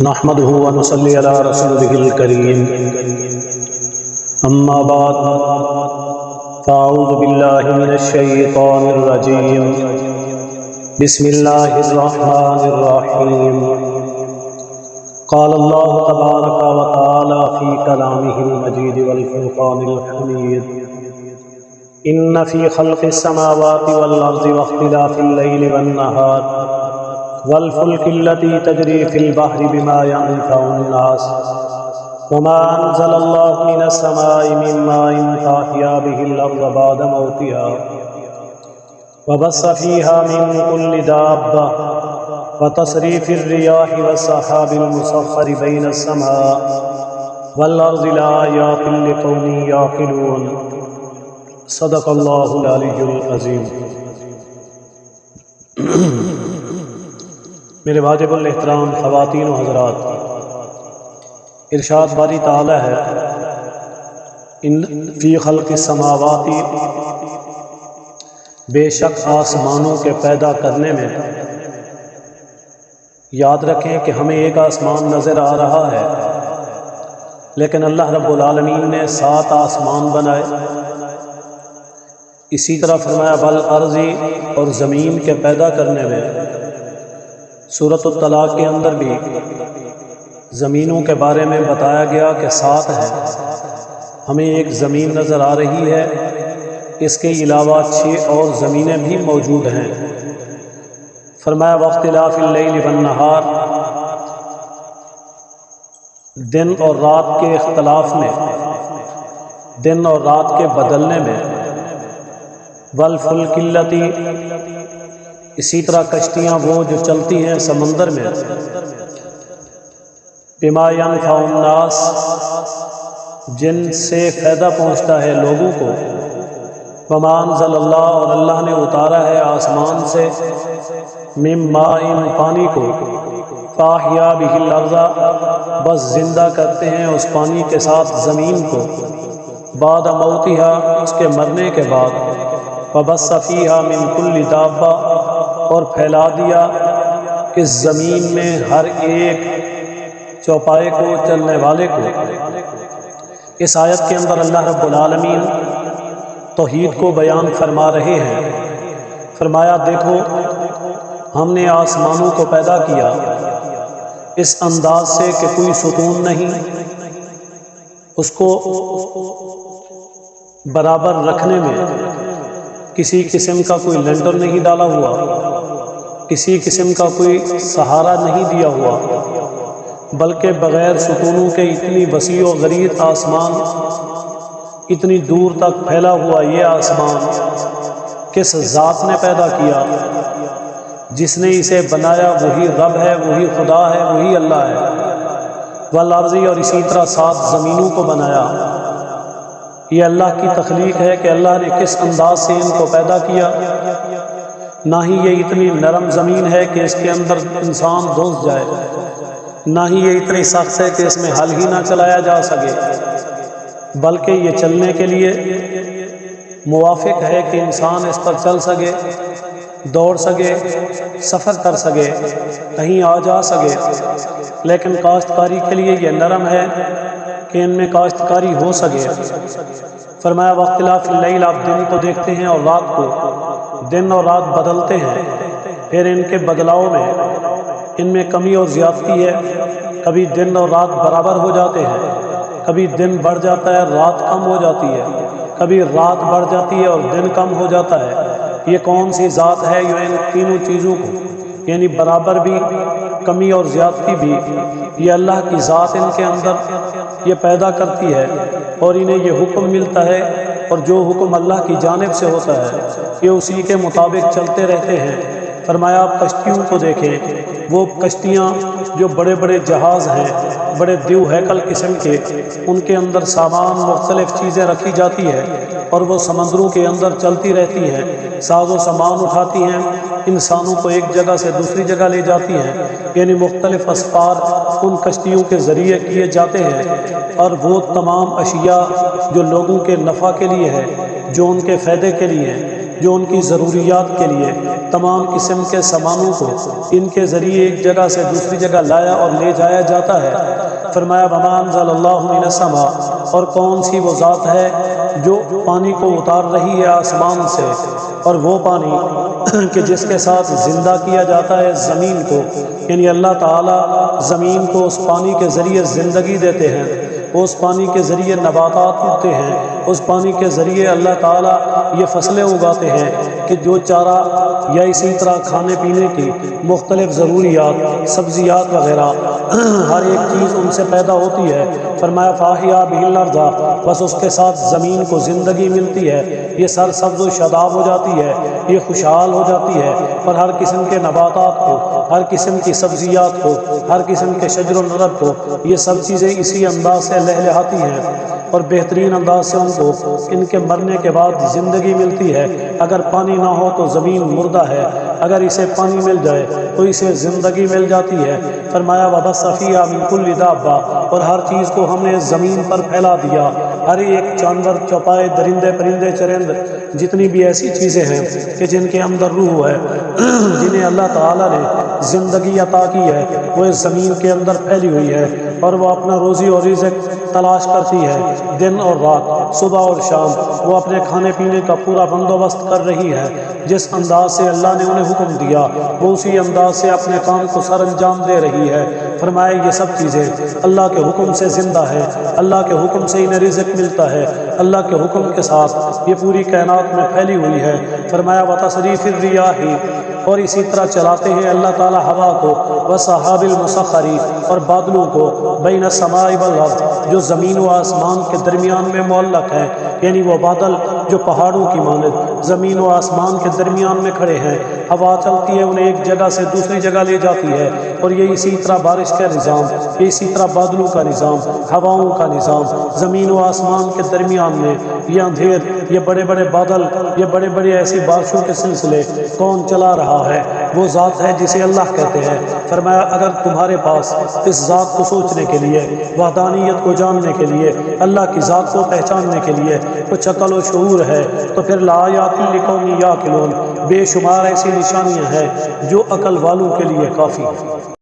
نحمده ونصلي على رسوله الكريم اما بعد فاعوذ بالله من الشيطان الرجيم بسم الله الرحمن الرحيم قال الله تبارك وتعالى في كلامه المجيد والفرقان الحميد ان في خلق السماوات والارض واختلاف الليل والنهار والفلك التي تجري في البحر بما ينفع الناس وما أنزل الله من السماء من ماء فأحيا به الأرض بعد موتها وبث فيها من كل دابة وتصريف الرياح والسحاب المسخر بين السماء والأرض لآيات لقوم يعقلون صدق الله العلي العظيم۔ میرے واجب الاحترام خواتین و حضرات، ارشاد باری تعالی ہے ان فی خلق السماوات، بے شک آسمانوں کے پیدا کرنے میں، یاد رکھیں کہ ہمیں ایک آسمان نظر آ رہا ہے لیکن اللہ رب العالمین نے 7 آسمان بنائے۔ اسی طرح فرمایا بالارض، اور زمین کے پیدا کرنے میں سورۃ الطلاق کے اندر بھی زمینوں کے بارے میں بتایا گیا کہ 7 ہے۔ ہمیں ایک زمین نظر آ رہی ہے، اس کے علاوہ 6 اور زمینیں بھی موجود ہیں۔ فرمایا واختلاف اللیل والنہار، دن اور رات کے اختلاف میں، دن اور رات کے بدلنے میں، والفلک التی، اسی طرح کشتیاں وہ جو چلتی ہیں سمندر میں، بما ينفع الناس، جن سے فائدہ پہنچتا ہے لوگوں کو، وما انزل اللہ، اور اللہ نے اتارا ہے آسمان سے، من ماء، پانی کو، فاحیا بہ الارض، بس زندہ کرتے ہیں اس پانی کے ساتھ زمین کو، بعد موتہا، اس کے مرنے کے بعد، وبث فیہا من کل دابہ، اور پھیلا دیا اس زمین میں ہر ایک چوپائے کو، چلنے والے کو۔ اس آیت کے اندر اللہ رب العالمین توحید کو بیان فرما رہے ہیں۔ فرمایا دیکھو ہم نے آسمانوں کو پیدا کیا اس انداز سے کہ کوئی ستون نہیں، اس کو برابر رکھنے میں کسی قسم کا کوئی لینڈر نہیں ڈالا ہوا، کسی قسم کا کوئی سہارا نہیں دیا ہوا، بلکہ بغیر ستونوں کے اتنی وسیع و غریب آسمان، اتنی دور تک پھیلا ہوا یہ آسمان کس ذات نے پیدا کیا؟ جس نے اسے بنایا وہی رب ہے، وہی خدا ہے، وہی اللہ ہے۔ والارض، اور اسی طرح 7 زمینوں کو بنایا۔ یہ اللہ کی تخلیق ہے کہ اللہ نے کس انداز سے ان کو پیدا کیا۔ نہ ہی یہ اتنی نرم زمین ہے کہ اس کے اندر انسان دھنس جائے، نہ ہی یہ اتنی سخت ہے کہ اس میں ہل ہی نہ چلایا جا سکے، بلکہ یہ چلنے کے لیے موافق ہے کہ انسان اس پر چل سکے، دوڑ سکے، سفر کر سکے، کہیں آ جا سکے۔ لیکن کاشتکاری کے لیے یہ نرم ہے کہ ان میں کاشتکاری ہو سکے۔ فرمایا واختلاف اللیل، آپ دن کو دیکھتے ہیں اور رات کو، دن اور رات بدلتے ہیں، پھر ان کے بدلاؤ میں، ان میں کمی اور زیادتی ہے۔ کبھی دن اور رات برابر ہو جاتے ہیں، کبھی دن بڑھ جاتا ہے، رات کم ہو جاتی ہے، کبھی رات بڑھ جاتی ہے اور دن کم ہو جاتا ہے۔ یہ کون سی ذات ہے جو ان تینوں چیزوں کو، یعنی برابر بھی، کمی اور زیادتی بھی، یہ اللہ کی ذات ان کے اندر یہ پیدا کرتی ہے، اور انہیں یہ حکم ملتا ہے، اور جو حکم اللہ کی جانب سے ہوتا ہے یہ اسی کے مطابق چلتے رہتے ہیں۔ فرمایا آپ کشتیوں کو دیکھیں، وہ کشتیاں جو بڑے بڑے جہاز ہیں، بڑے دیو ہیکل قسم کے، ان کے اندر سامان، مختلف چیزیں رکھی جاتی ہے، اور وہ سمندروں کے اندر چلتی رہتی ہیں، ساز و سامان اٹھاتی ہیں، انسانوں کو ایک جگہ سے دوسری جگہ لے جاتی ہیں، یعنی مختلف اسفار ان کشتیوں کے ذریعے کیے جاتے ہیں۔ اور وہ تمام اشیاء جو لوگوں کے نفع کے لیے ہے، جو ان کے فائدے کے لیے ہے، جو ان کی ضروریات کے لیے، تمام قسم کے سامانوں کو ان کے ذریعے ایک جگہ سے دوسری جگہ لایا اور لے جایا جاتا ہے۔ فرمایا وما انزل اللہ من السماء، اور کون سی وہ ذات ہے جو پانی کو اتار رہی ہے آسمان سے، اور وہ پانی کہ جس کے ساتھ زندہ کیا جاتا ہے زمین کو، یعنی اللہ تعالیٰ زمین کو اس پانی کے ذریعے زندگی دیتے ہیں، اس پانی کے ذریعے نباتات اگتے ہیں، اس پانی کے ذریعے اللہ تعالیٰ یہ فصلیں اگاتے ہیں کہ جو چارہ یا اسی طرح کھانے پینے کی مختلف ضروریات، سبزیات وغیرہ ہر ایک چیز ان سے پیدا ہوتی ہے۔ فرمایا فاحیا بہ الارض، بس اس کے ساتھ زمین کو زندگی ملتی ہے، یہ سر سبز و شاداب ہو جاتی ہے، یہ خوشحال ہو جاتی ہے، اور ہر قسم کے نباتات کو، ہر قسم کی سبزیات کو، ہر قسم کے شجر و نرب کو، یہ سب چیزیں اسی انداز سے لہلہاتی ہیں، اور بہترین انداز سے ان کو ان کے مرنے کے بعد زندگی ملتی ہے۔ اگر پانی نہ ہو تو زمین مردہ ہے، اگر اسے پانی مل جائے تو اسے زندگی مل جاتی ہے۔ فرمایا وبث فیہا من کل دابہ، اور ہر چیز کو ہم نے زمین پر پھیلا دیا، ہر ایک جانور، چوپائے، درندے، پرندے، چرند، جتنی بھی ایسی چیزیں ہیں کہ جن کے اندر روح ہے، جنہیں اللہ تعالیٰ نے زندگی عطا کی ہے، وہ اس زمین کے اندر پھیلی ہوئی ہے، اور وہ اپنا روزی اور رزق تلاش کرتی ہے دن اور رات، صبح اور شام، وہ اپنے کھانے پینے کا پورا بندوبست کر رہی ہے۔ جس انداز سے اللہ نے انہیں حکم دیا وہ اسی انداز سے اپنے کام کو سر انجام دے رہی ہے۔ فرمایا یہ سب چیزیں اللہ کے حکم سے زندہ ہے، اللہ کے حکم سے انہیں رزق ملتا ہے، اللہ کے حکم کے ساتھ یہ پوری کائنات میں پھیلی ہوئی ہے۔ فرمایا وتصریف الریاح، اور اسی طرح چلاتے ہیں اللہ تعالیٰ ہوا کو، وسحاب المسخر، اور بادلوں کو، بین السماء والارض، جو زمین و آسمان کے درمیان میں معلق ہے، یعنی وہ بادل جو پہاڑوں کی مانند زمین و آسمان کے درمیان میں کھڑے ہیں، ہوا چلتی ہے انہیں ایک جگہ سے دوسری جگہ لے جاتی ہے، اور یہ اسی طرح بارش کا نظام، یہ اسی طرح بادلوں کا نظام، ہواؤں کا نظام، زمین و آسمان کے درمیان میں یہ اندھیر، یہ بڑے بڑے بادل، یہ بڑے بڑے ایسی بارشوں کے سلسلے کون چلا رہا ہے؟ وہ ذات ہے جسے اللہ کہتے ہیں۔ فرمایا اگر تمہارے پاس اس ذات کو سوچنے کے لیے، وحدانیت کو جاننے کے لیے، اللہ کی ذات کو پہچاننے کے لیے کچھ عقل و شعور ہے تو پھر لآیات لقوم یعقلون، بے شمار ایسی نشانیاں ہیں جو عقل والوں کے لیے کافی ہیں۔